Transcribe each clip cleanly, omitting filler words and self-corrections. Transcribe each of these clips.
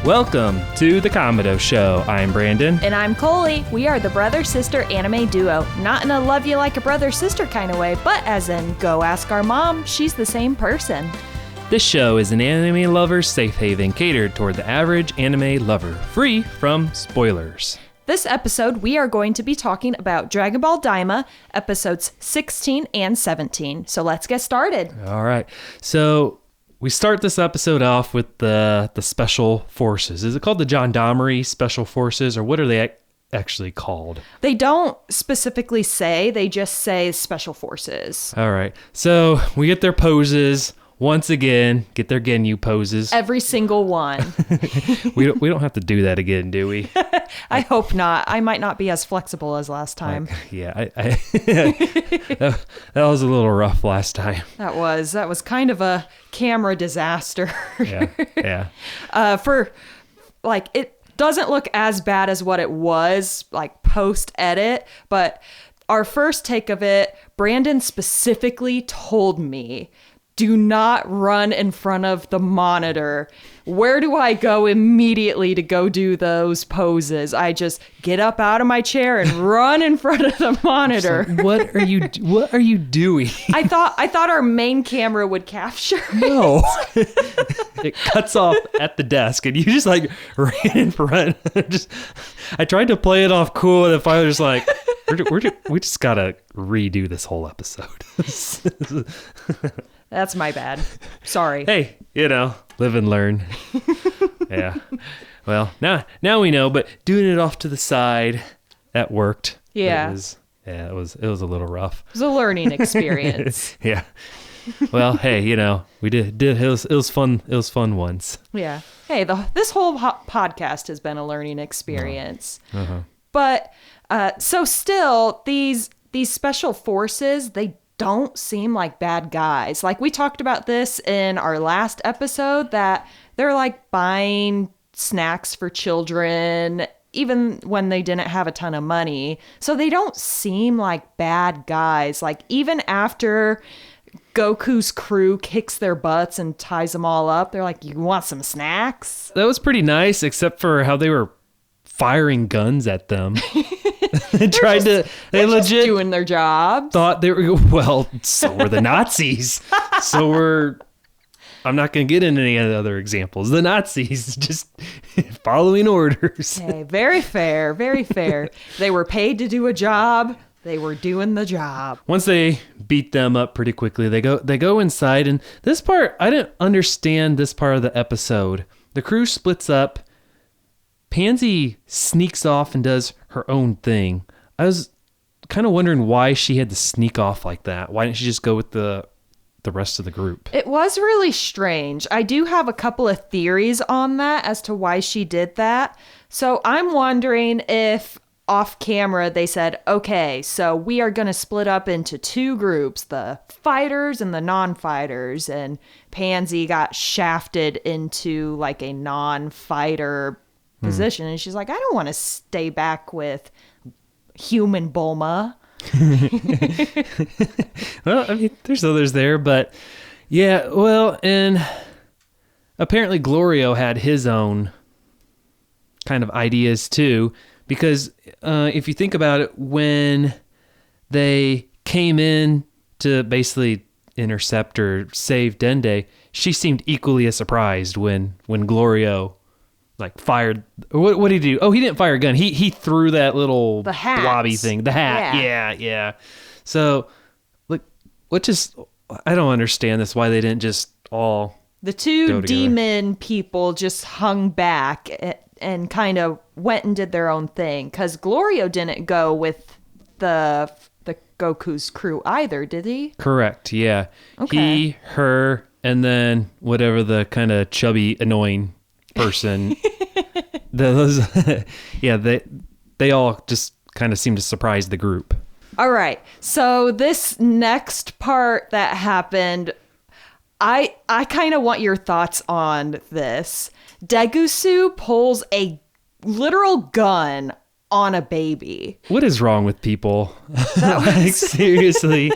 Welcome to the Kamado Show. I'm Brandon. And I'm Coley. We are the brother-sister anime duo. Not in a love you like a brother-sister kind of way, but as in go ask our mom, she's the same person. This show is an anime lover's safe haven catered toward the average anime lover, free from spoilers. This episode, we are going to be talking about Dragon Ball Daima, episodes 16 and 17. So let's get started. All right. So we start this episode off with the special forces. Is it called the Gendarmerie Special Forces, or what are they actually called? They don't specifically say, they just say special forces. All right. So we get their poses. Once again, get their Ginyu poses. Every single one. we don't have to do that again, do we? I hope not. I might not be as flexible as last time. That was a little rough last time. That was kind of a camera disaster. Yeah. It doesn't look as bad as what it was, like post edit, but our first take of it, Brandon specifically told me, do not run in front of the monitor. Where do I go immediately to go do those poses? I just get up out of my chair and run in front of the monitor. So what are you doing? I thought our main camera would capture it. No. It cuts off at the desk and you just like ran in front. I tried to play it off cool and the father was like, we just gotta redo this whole episode. That's my bad. Sorry. Hey, live and learn. Yeah. Well, now we know, but doing it off to the side, that worked. Yeah. It was a little rough. It was a learning experience. Yeah. Well, hey, we did it was fun. It was fun once. Yeah. Hey, this whole podcast has been a learning experience. Uh-huh. But so still these special forces, they don't seem like bad guys. Like we talked about this in our last episode, that they're like buying snacks for children even when they didn't have a ton of money. So they don't seem like bad guys. Like even after Goku's crew kicks their butts and ties them all up, they're like, you want some snacks? That was pretty nice, except for how they were firing guns at them. They legit doing their job. Thought they were, well, so were the Nazis. I'm not going to get into any other examples. The Nazis just following orders. Okay, very fair, very fair. They were paid to do a job. They were doing the job. Once they beat them up pretty quickly, they go inside. And this part, I didn't understand this part of the episode. The crew splits up. Pansy sneaks off and does her own thing. I was kind of wondering why she had to sneak off like that. Why didn't she just go with the rest of the group? It was really strange. I do have a couple of theories on that as to why she did that. So I'm wondering if off camera they said, okay, so we are going to split up into two groups, the fighters and the non-fighters. And Pansy got shafted into like a non-fighter position, and she's like, I don't want to stay back with human Bulma. Well, I mean, there's others there, but yeah, well, and apparently Glorio had his own kind of ideas too, because if you think about it, when they came in to basically intercept or save Dende, she seemed equally as surprised when Glorio like fired. What did he do? Oh, he didn't fire a gun. He threw that little blobby thing. The hat. Yeah. So, like, I don't understand this. Why they didn't just all the two demon people just hung back and kind of went and did their own thing. Because Glorio didn't go with the Goku's crew either, did he? Correct. Yeah. Okay. He, her, and then whatever the kind of chubby, annoying person. They all just kind of seem to surprise the group. All right. So this next part that happened, I kind of want your thoughts on this. Degesu pulls a literal gun on a baby. What is wrong with people? Like, seriously.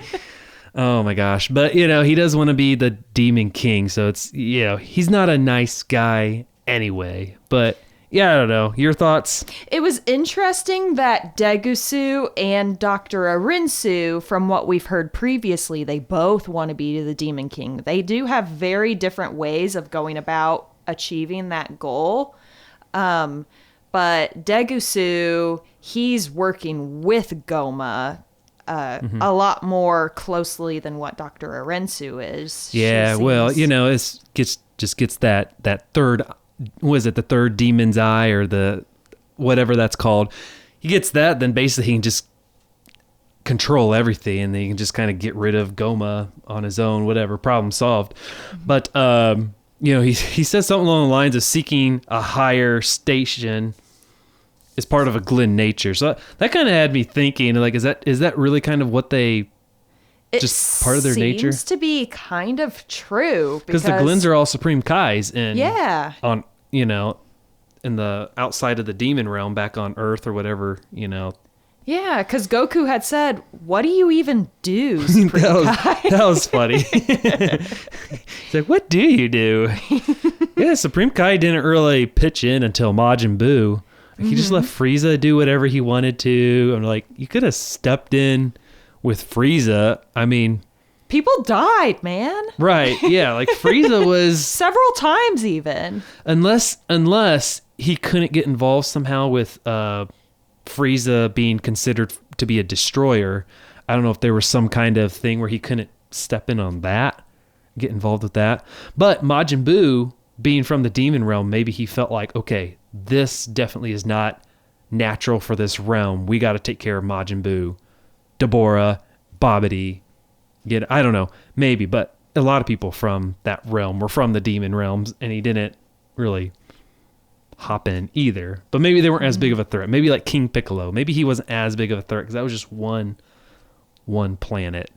Oh my gosh. But he does want to be the Demon King, so it's he's not a nice guy anyway. But yeah, I don't know. Your thoughts? It was interesting that Degesu and Dr. Arinsu, from what we've heard previously, they both want to be the Demon King. They do have very different ways of going about achieving that goal. But Degesu, he's working with Gomah a lot more closely than what Dr. Arinsu is. Yeah, well, it's just gets that third, was it the third demon's eye or the whatever that's called? He gets that, then basically he can just control everything, and then he can just kind of get rid of Gomah on his own, whatever, problem solved. But he says something along the lines of seeking a higher station is part of a Glen nature. So that kind of had me thinking, like, is that really kind of what they just part of their nature? It seems to be kind of true. Because the Glens are all Supreme Kais on in the outside of the demon realm back on Earth or whatever, Yeah, because Goku had said, "What do you even do, Supreme Kai?" That was funny. He's like, "What do you do?" Yeah, Supreme Kai didn't really pitch in until Majin Buu. He just let Frieza do whatever he wanted to. I'm like, you could have stepped in with Frieza. I mean, people died, man. Right? Yeah, like Frieza was several times even. Unless he couldn't get involved somehow with Frieza being considered to be a destroyer. I don't know if there was some kind of thing where he couldn't step in on that, get involved with that. But Majin Buu, being from the demon realm, maybe he felt like, okay, this definitely is not natural for this realm. We got to take care of Majin Buu, Deborah, Babidi. I don't know, maybe, but a lot of people from that realm were from the demon realms, and he didn't really hop in either. But maybe they weren't as big of a threat. Maybe like King Piccolo. Maybe he wasn't as big of a threat because that was just one planet.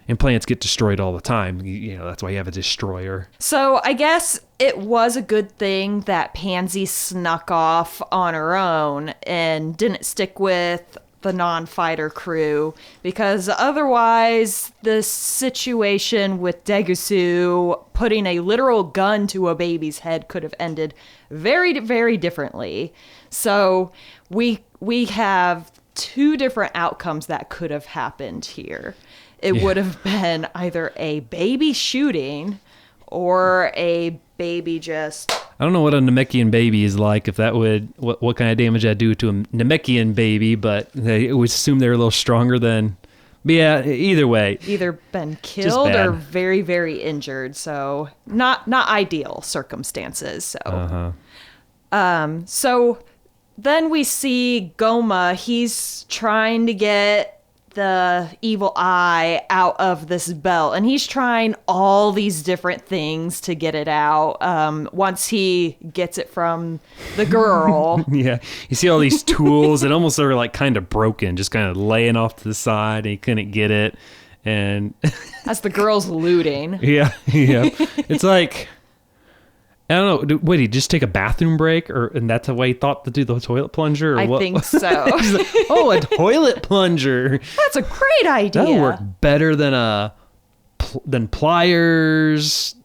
And planets get destroyed all the time. That's why you have a destroyer. So I guess it was a good thing that Pansy snuck off on her own and didn't stick with the non-fighter crew, because otherwise the situation with Degesu putting a literal gun to a baby's head could have ended very, very differently. So we have two different outcomes that could have happened here. It would have been either a baby shooting or a baby just... I don't know what a Namekian baby is like, if that would... What kind of damage that'd do to a Namekian baby, but they would assume they're a little stronger than... But yeah, either way. Either been killed or very, very injured, so not ideal circumstances. So, so then we see Gomah. He's trying to get the evil eye out of this belt, and he's trying all these different things to get it out. Once he gets it from the girl. Yeah, you see all these tools that almost are like kind of broken, just kind of laying off to the side, and he couldn't get it. And as the girl's looting. Yeah. It's like, I don't know. Wait, he just take a bathroom break, and that's the way he thought to do the toilet plunger? Or I what? think so. He's like, oh, a toilet plunger. That's a great idea. That'll work better than pliers,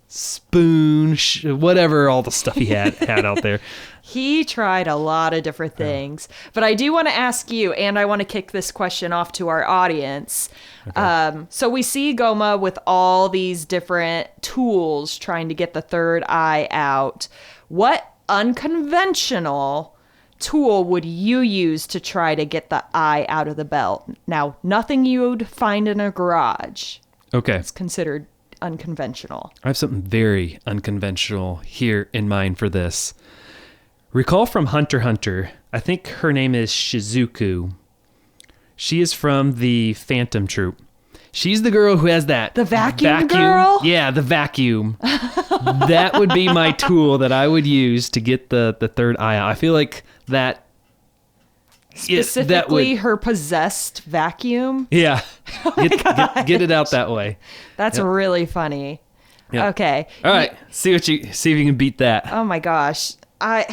spoon, whatever, all the stuff he had out there. He tried a lot of different things. But I do want to ask you, and I want to kick this question off to our audience. Okay. So we see Gomah with all these different tools trying to get the third eye out. What unconventional tool would you use to try to get the eye out of the belt? Now, nothing you'd find in a garage. Okay. It's considered unconventional. I have something very unconventional here in mind for this. Recall from Hunter x Hunter, I think her name is Shizuku. She is from the Phantom Troop. She's the girl who has that... The vacuum girl? Yeah, the vacuum. That would be my tool that I would use to get the third eye out. I feel like that... Specifically her possessed vacuum? Yeah. Get it out that way. That's really funny. Yep. Okay. All right. See if you can beat that. Oh my gosh. I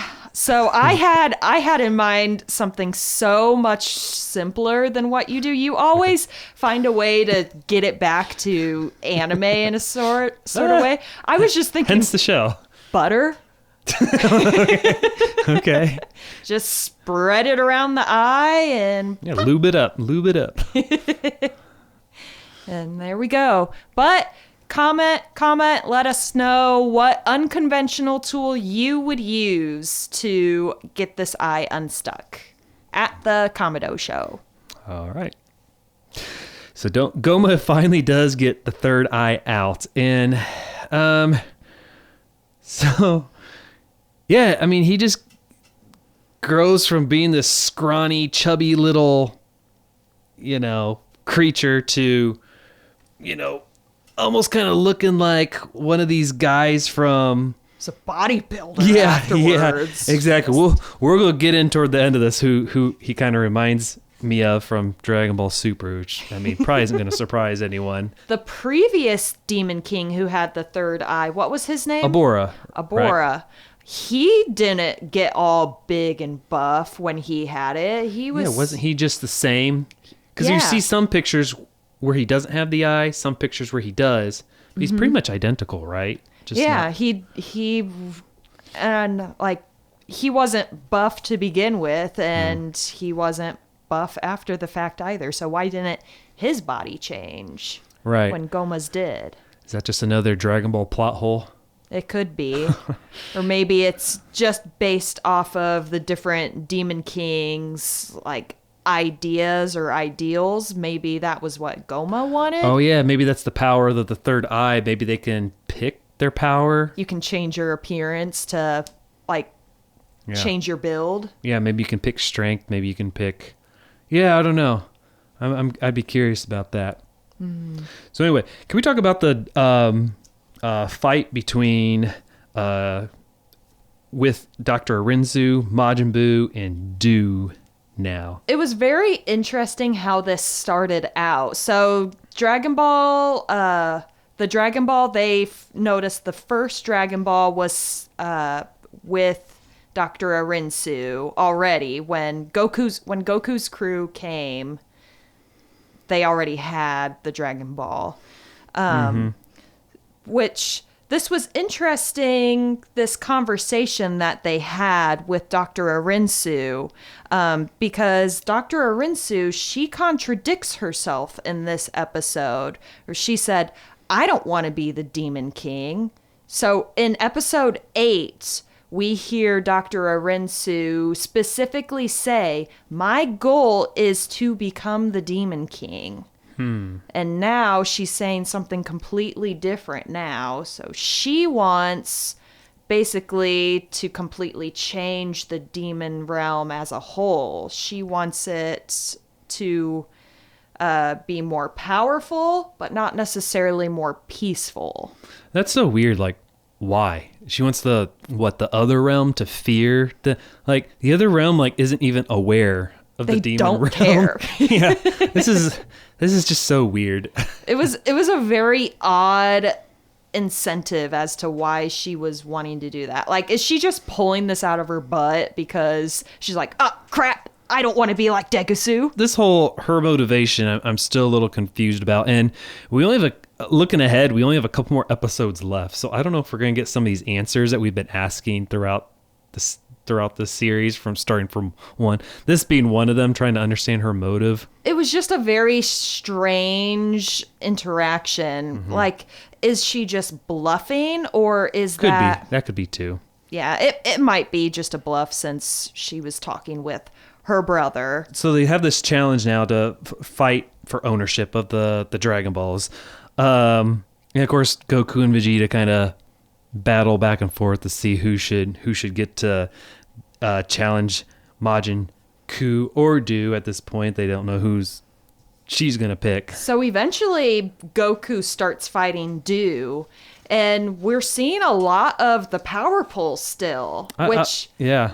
had in mind something so much simpler than what you do. You always find a way to get it back to anime in a sort of way. I was just thinking, hence the show. Butter. Okay. Just spread it around the eye and Yeah, lube it up. Lube it up. and there we go. But comment, let us know what unconventional tool you would use to get this eye unstuck at the Kamado show. All right. So Gomah finally does get the third eye out. And so yeah, I mean, he just grows from being this scrawny, chubby little, creature to, almost kind of looking like one of these guys from... It's a bodybuilder afterwards. Yeah, exactly. We're going to get in toward the end of this who he kind of reminds me of from Dragon Ball Super, which, I mean, probably isn't going to surprise anyone. The previous Demon King who had the third eye, what was his name? Abora. Right? He didn't get all big and buff when he had it. He was... Yeah, wasn't he just the same? Because you see some pictures where he doesn't have the eye, some pictures where he does. He's pretty much identical, right? Just he wasn't buff to begin with, and he wasn't buff after the fact either. So why didn't his body change? Right. When Gomah's did. Is that just another Dragon Ball plot hole? It could be. Or maybe it's just based off of the different Demon Kings, like, ideas or ideals. Maybe that was what Gomah wanted. Oh, yeah. Maybe that's the power of the third eye. Maybe they can pick their power. You can change your appearance to, change your build. Yeah, maybe you can pick strength. Maybe you can pick... Yeah, I don't know. I'd be curious about that. So anyway, can we talk about the... fight between with Dr. Arinzu, Majin Buu, and Do now. It was very interesting how this started out. So Dragon Ball, the Dragon Ball, they noticed the first Dragon Ball was with Dr. Arinzu already. When Goku's crew came, they already had the Dragon Ball. Which this was interesting, this conversation that they had with Dr. Arinzu, because Dr. Arinzu, she contradicts herself in this episode, where she said, I don't want to be the Demon King. So in episode 8, we hear Dr. Arinzu specifically say, my goal is to become the Demon King. And now she's saying something completely different now. So she wants basically to completely change the demon realm as a whole. She wants it to be more powerful, but not necessarily more peaceful. That's so weird. Like, why? She wants the other realm to fear the other realm isn't even aware of the demon realm. They don't care. Yeah. This is just so weird. It was a very odd incentive as to why she was wanting to do that. Like, is she just pulling this out of her butt because she's like, oh, crap, I don't want to be like Degesu? This whole, her motivation, I'm still a little confused about. And we only have looking ahead, we only have a couple more episodes left. So I don't know if we're going to get some of these answers that we've been asking throughout this series, from starting from one, this being one of them, trying to understand her motive. It was just a very strange interaction. Like, is she just bluffing, or is that could be too. Yeah, it might be just a bluff, since she was talking with her brother. So they have this challenge now to fight for ownership of the Dragon Balls. And of course, Goku and Vegeta kind of battle back and forth to see who should get to challenge Majin Ku or Do. At this point, they don't know who's she's gonna pick. So eventually Goku starts fighting Do, and we're seeing a lot of the power pulls still, which yeah,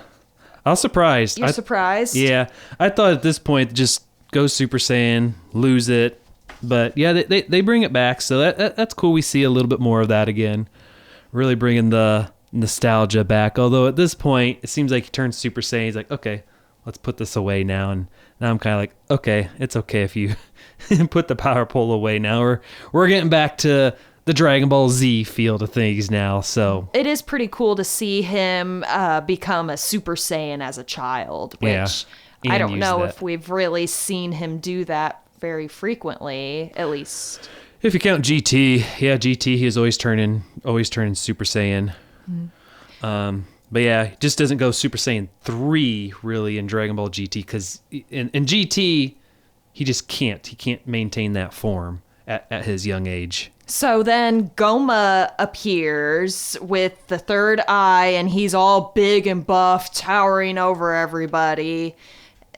I was surprised. You're surprised? Yeah, I thought at this point just go Super Saiyan, lose it, but yeah, they bring it back, so that's cool. We see a little bit more of that again, really bringing the nostalgia back. Although at this point it seems like he turns Super Saiyan. He's like, okay, let's put this away now. And now I'm kind of like, okay, it's okay if you put the power pole away now. We're getting back to the Dragon Ball Z feel to things now. So it is pretty cool to see him become a Super Saiyan as a child, which Yeah, I and don't use know that. if we've really seen him do that very frequently, at least. if you count GT, GT, he was always turning Super Saiyan. But yeah, he just doesn't go Super Saiyan 3 really in Dragon Ball GT because in GT, he just can't. He can't maintain that form at his young age. So then Goma appears with the third eye, and he's all big and buff, towering over everybody.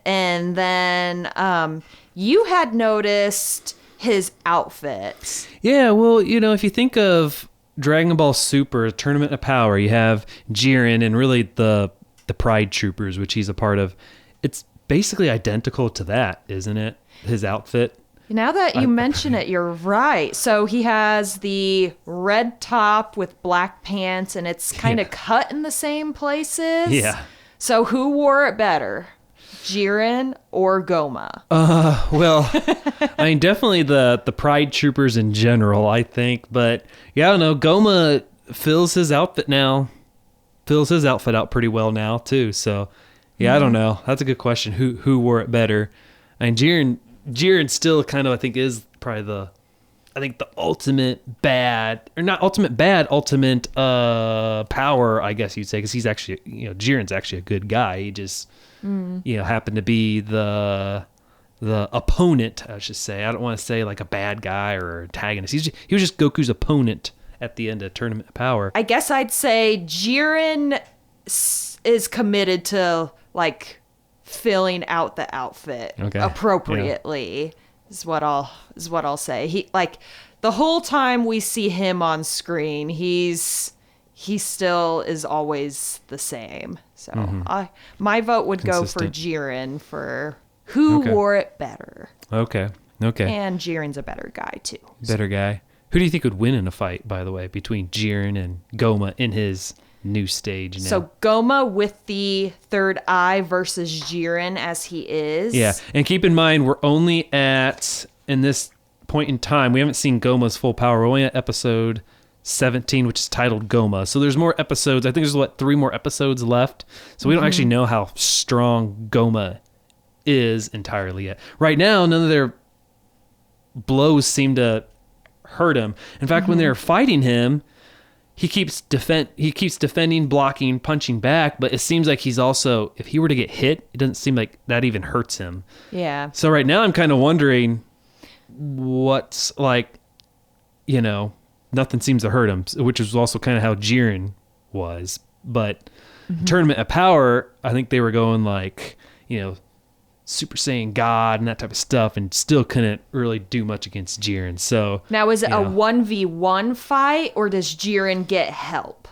And then you had noticed his outfits. Yeah, well, if you think of Dragon Ball Super, Tournament of Power, you have Jiren and really the Pride Troopers, which he's a part of. It's basically identical to that, isn't it? His outfit. Now that you mention it, you're right. So he has the red top with black pants, and it's kind of cut in the same places. Yeah. So who wore it better, Jiren or Goma? Well, I mean, definitely the Pride Troopers in general, I think. But yeah, I don't know. Goma fills his outfit out pretty well now too. So yeah, I don't know. That's a good question. Who wore it better? I mean, Jiren still kind of, I think, is probably the ultimate bad, or not ultimate bad, ultimate power, I guess you'd say, because he's actually, Jiren's actually a good guy. He just, happened to be the opponent, I should say. I don't want to say like a bad guy or antagonist. He was just Goku's opponent at the end of Tournament of Power. I guess I'd say Jiren is committed to like filling out the outfit appropriately. Is what I'll say. He, like, the whole time we see him on screen, he still is always the same. So my vote would go for Jiren for who wore it better. Okay. And Jiren's a better guy too. Better guy. Who do you think would win in a fight, by the way, between Jiren and Goma in his new stage now? So Goma with the third eye versus Jiren as he is. Yeah, and keep in mind, we're only in this point in time, we haven't seen Goma's full power. We're only at episode 17, which is titled Goma. So there's more episodes. I think there's 3 more episodes left. So we don't actually know how strong Goma is entirely yet. Right now, none of their blows seem to hurt him. In fact, when they're fighting him, he keeps defending, blocking, punching back, but it seems like he's also, if he were to get hit, it doesn't seem like that even hurts him. Yeah. So right now I'm kind of wondering what's nothing seems to hurt him, which is also kind of how Jiren was. But Tournament of Power, I think they were going Super Saiyan God and that type of stuff, and still couldn't really do much against Jiren. So now, is it a 1v1 fight, or does Jiren get help?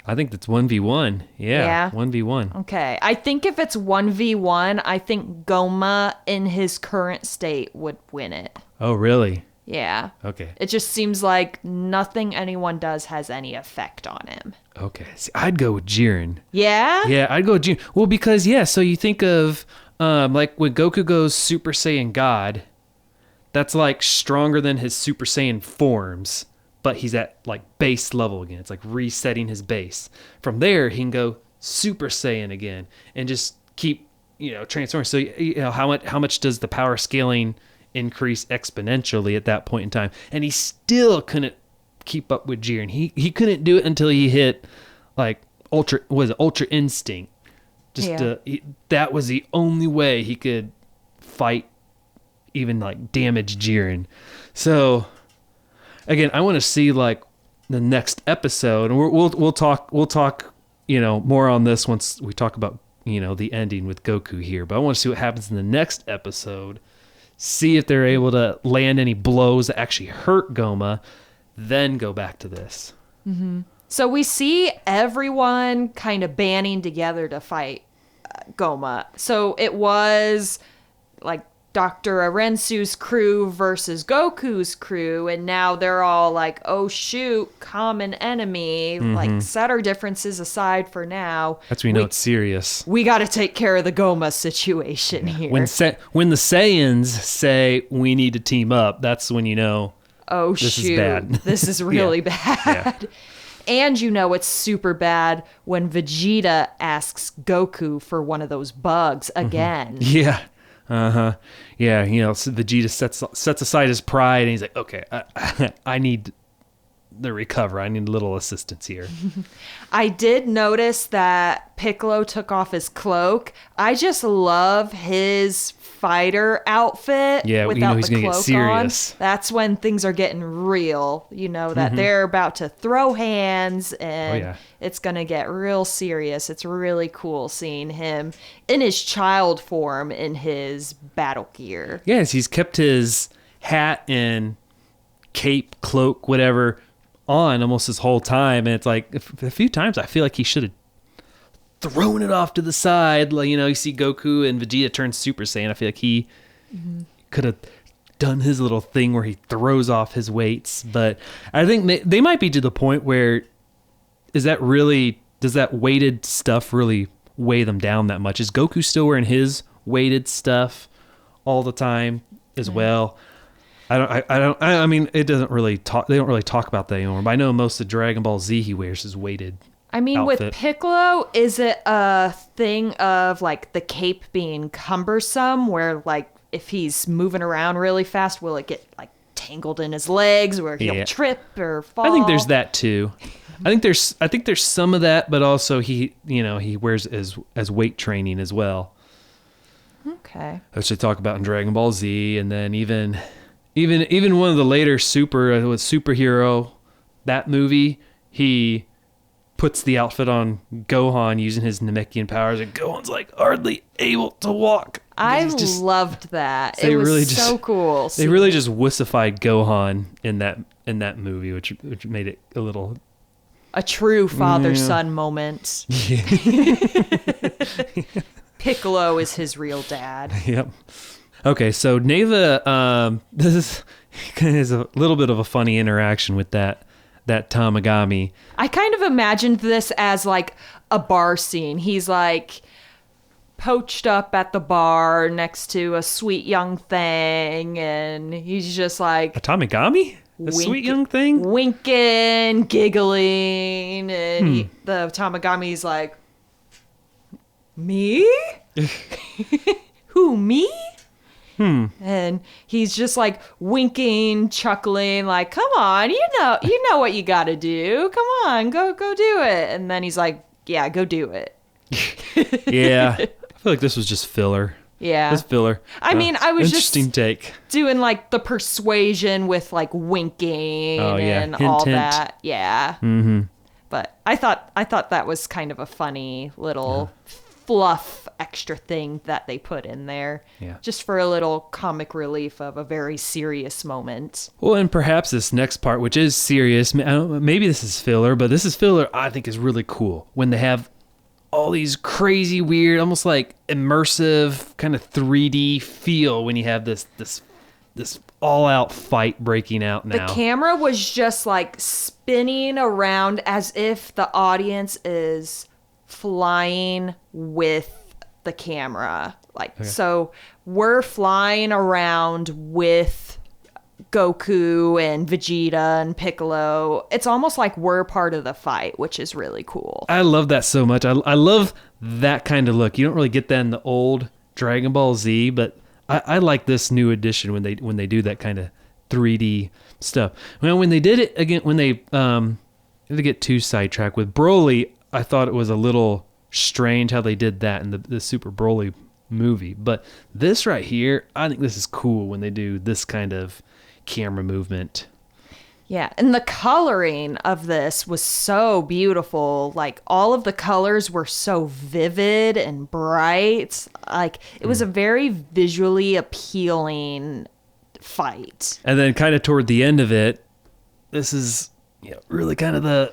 I think that's 1v1. Yeah. 1v1. Okay. I think if it's 1v1, I think Goma in his current state would win it. Oh, really? Yeah. Okay. It just seems like nothing anyone does has any effect on him. Okay. See, I'd go with Jiren. Yeah? Yeah, I'd go with Jiren. Well, because, so you think of, like when Goku goes Super Saiyan God, that's like stronger than his Super Saiyan forms, but he's at like base level again. It's like resetting his base. From there, he can go Super Saiyan again and just keep, transforming. So, how much does the power scaling increase exponentially at that point in time? And he still couldn't keep up with Jiren. He couldn't do it until he hit like Ultra Instinct. That was the only way he could fight, even like damage Jiren. So again, I want to see like the next episode, and we'll talk more on this once we talk about the ending with Goku here. But I want to see what happens in the next episode. See if they're able to land any blows that actually hurt Goma, then go back to this. So we see everyone kind of banding together to fight Goma. So it was like Dr. Arensu's crew versus Goku's crew, and now they're all like, oh shoot, common enemy. Like, set our differences aside for now. That's when we know it's serious. We got to take care of the Goma situation here. When the Saiyans say we need to team up, that's when oh, this shoot, is bad. this is really Yeah. bad. And it's super bad when Vegeta asks Goku for one of those bugs again. Yeah. Uh-huh. Yeah, so Vegeta sets aside his pride, and he's like, okay, I need the recover. I need a little assistance here. I did notice that Piccolo took off his cloak. I just love his fighter outfit. Yeah, without he's the gonna get cloak serious. on. That's when things are getting real. That they're about to throw hands and it's gonna get real serious. It's really cool seeing him in his child form in his battle gear. Yes, he's kept his hat and cape, cloak, whatever on almost his whole time, and it's like a few times I feel like he should have thrown it off to the side. Like, you see Goku and Vegeta turn Super Saiyan. I feel like he could have done his little thing where he throws off his weights, but I think they might be to the point where does that weighted stuff really weigh them down that much? Is Goku still wearing his weighted stuff all the time as well? I mean, it doesn't really talk. They don't really talk about that anymore. But I know most of Dragon Ball Z he wears his weighted. I mean, outfit. With Piccolo, is it a thing of like the cape being cumbersome, where like if he's moving around really fast, will it get like tangled in his legs, where he'll trip or fall? I think there's that too. I think there's some of that, but also he wears as weight training as well. Okay. Which they talk about in Dragon Ball Z, and then even one of the later superhero, that movie, he puts the outfit on Gohan using his Namekian powers, and Gohan's like hardly able to walk. I loved that. It was so cool. They really just wussified Gohan in that movie, which made it a true father-son moment. Yeah. Piccolo is his real dad. Yep. Okay, so Neva, this is a little bit of a funny interaction with that Tamagami. I kind of imagined this as like a bar scene. He's like poached up at the bar next to a sweet young thing, and he's just like A Tamagami? A sweet young thing? Winking, giggling, and the Tamagami's like, me? Who, me? And he's just like winking, chuckling, like, come on, you know what you gotta do. Come on, go do it. And then he's like, yeah, go do it. Yeah. I feel like this was just filler. Yeah. This filler. I mean, I was interesting just take. doing like the persuasion with like winking and hint, all hint. that. Yeah. Mm-hmm. But I thought that was kind of a funny little fluff extra thing that they put in there. Yeah. Just for a little comic relief of a very serious moment. Well, and perhaps this next part, which is serious, maybe this is filler, but this is filler I think is really cool when they have all these crazy, weird, almost like immersive kind of 3D feel when you have this all-out fight breaking out now. The camera was just like spinning around as if the audience is flying with the camera. So we're flying around with Goku and Vegeta and Piccolo. It's almost like we're part of the fight, which is really cool. I love that so much. I love that kind of look. You don't really get that in the old Dragon Ball Z, but I like this new edition when they do that kind of 3D stuff. Well, when they did it again, when they get too sidetracked with Broly, I thought it was a little strange how they did that in the Super Broly movie. But this right here, I think this is cool when they do this kind of camera movement. Yeah, and the coloring of this was so beautiful. Like, all of the colors were so vivid and bright. Like, it was a very visually appealing fight. And then kind of toward the end of it, this is really kind of the...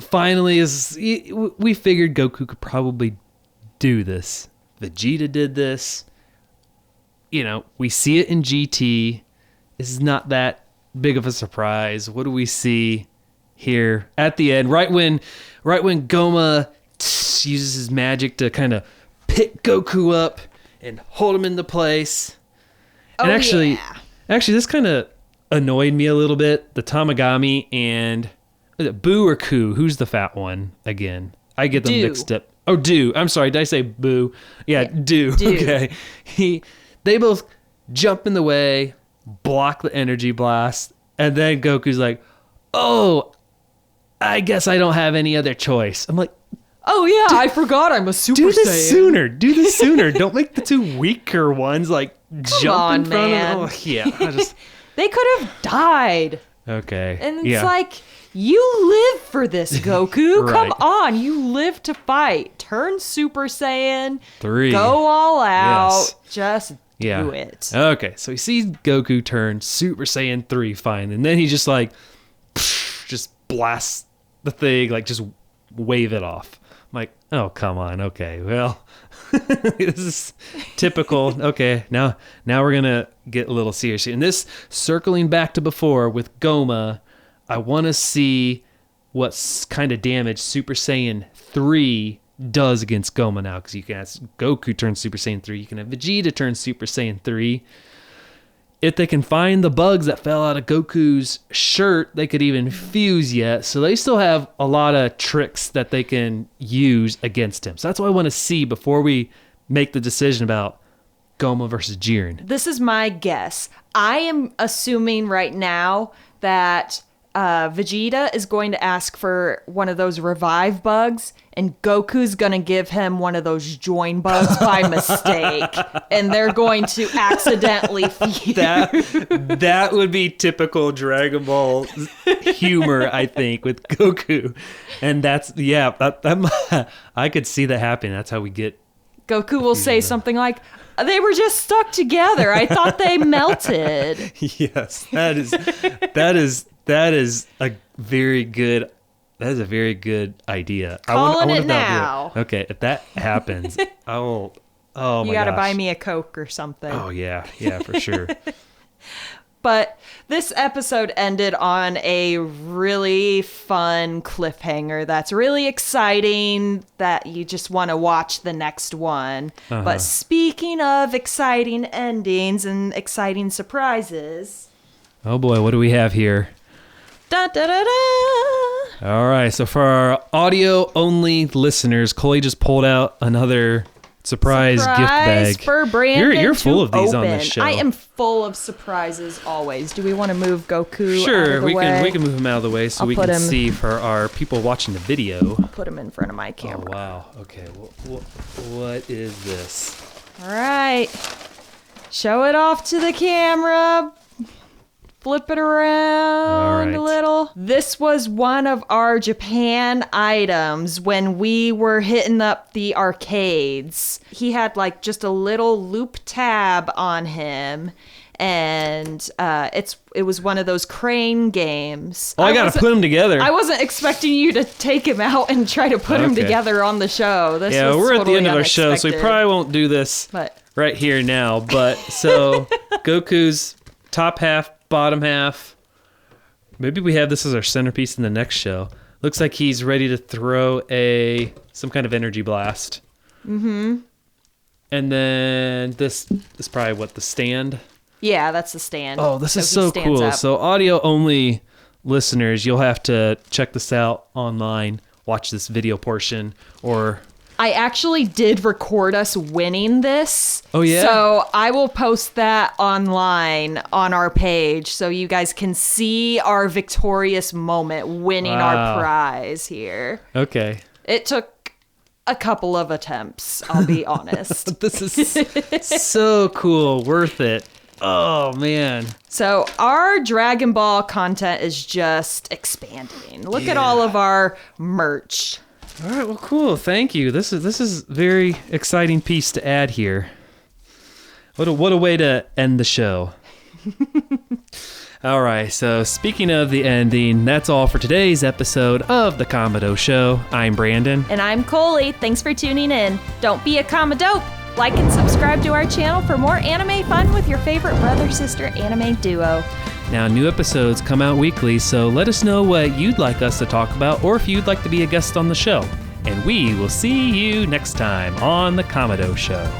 Finally, we figured Goku could probably do this. Vegeta did this. We see it in GT. This is not that big of a surprise. What do we see here at the end? Right when Goma uses his magic to kind of pick Goku up and hold him into place. And actually, this kind of annoyed me a little bit. The Tamagami and is it Boo or Koo? Who's the fat one again? I get them mixed up. Oh, Do. I'm sorry. Did I say Boo? Yeah. Do. Okay. They both jump in the way, block the energy blast, and then Goku's like, "Oh, I guess I don't have any other choice." I'm like, "Oh yeah, I forgot I'm a Super Saiyan." Do this sooner. Don't make the two weaker ones like jump in front of them. Oh, yeah. They could have died. Okay. And it's like, you live for this, Goku. Right. Come on, you live to fight. Turn Super Saiyan 3. Go all out. Yes. Just do it. Okay, so he sees Goku turn Super Saiyan 3, fine. And then he just like, just blasts the thing, like just wave it off. I'm like, oh, come on. Okay, well, this is typical. Okay, now we're going to get a little serious. And this, circling back to before with Gomah, I want to see what kind of damage Super Saiyan 3 does against Gomah now. Because you can have Goku turn Super Saiyan 3. You can have Vegeta turn Super Saiyan 3. If they can find the bugs that fell out of Goku's shirt, they could even fuse yet. So they still have a lot of tricks that they can use against him. So that's what I want to see before we make the decision about Gomah versus Jiren. This is my guess. I am assuming right now that Vegeta is going to ask for one of those revive bugs, and Goku's going to give him one of those join bugs by mistake, and they're going to accidentally fuse. That would be typical Dragon Ball humor, I think, with Goku. And that's, I could see that happening. That's how we get. Goku will say something like, "They were just stuck together. I thought they melted." Yes, that is a very good. That is a very good idea. Calling it now. Okay, if that happens, I will. Oh my gosh. You got to buy me a Coke or something. Oh yeah, for sure. But this episode ended on a really fun cliffhanger that's really exciting, that you just want to watch the next one. Uh-huh. But speaking of exciting endings and exciting surprises. Oh boy, what do we have here? Da, da, da, da. All right, so for our audio-only listeners, Chloe just pulled out another surprise gift bag for Brandon. You're full of these on this show. I am full of surprises always. Do we want to move Goku Sure, out of the way? we can move him out of the way so we can see for our people watching the video. I'll put him in front of my camera. Oh, wow. Okay, what is this? All right. Show it off to the camera. Flip it around a little. This was one of our Japan items when we were hitting up the arcades. He had like just a little loop tab on him, and it was one of those crane games. Oh, I gotta put them together. I wasn't expecting you to take him out and try to put him together on the show. This was we're at the end totally of our show, so we probably won't do this right here now. But so Goku's top half, bottom half. Maybe we have this as our centerpiece in the next show. Looks like he's ready to throw some kind of energy blast. Mm-hmm. And then this is probably the stand? Yeah, that's the stand. Oh, this is so cool. Up. So audio only listeners, you'll have to check this out online, watch this video portion, or... I actually did record us winning this. Oh, yeah? So I will post that online on our page so you guys can see our victorious moment winning our prize here. Okay. It took a couple of attempts, I'll be honest. This is so cool. Worth it. Oh, man. So our Dragon Ball content is just expanding. Look at all of our merch. All right, well, cool. Thank you. This is very exciting piece to add here. What a way to end the show. All right, so speaking of the ending, that's all for today's episode of The Kamado Show. I'm Brandon. And I'm Coley. Thanks for tuning in. Don't be a Kamado. Like and subscribe to our channel for more anime fun with your favorite brother-sister anime duo. Now, new episodes come out weekly, so let us know what you'd like us to talk about or if you'd like to be a guest on the show. And we will see you next time on The Kamado Show.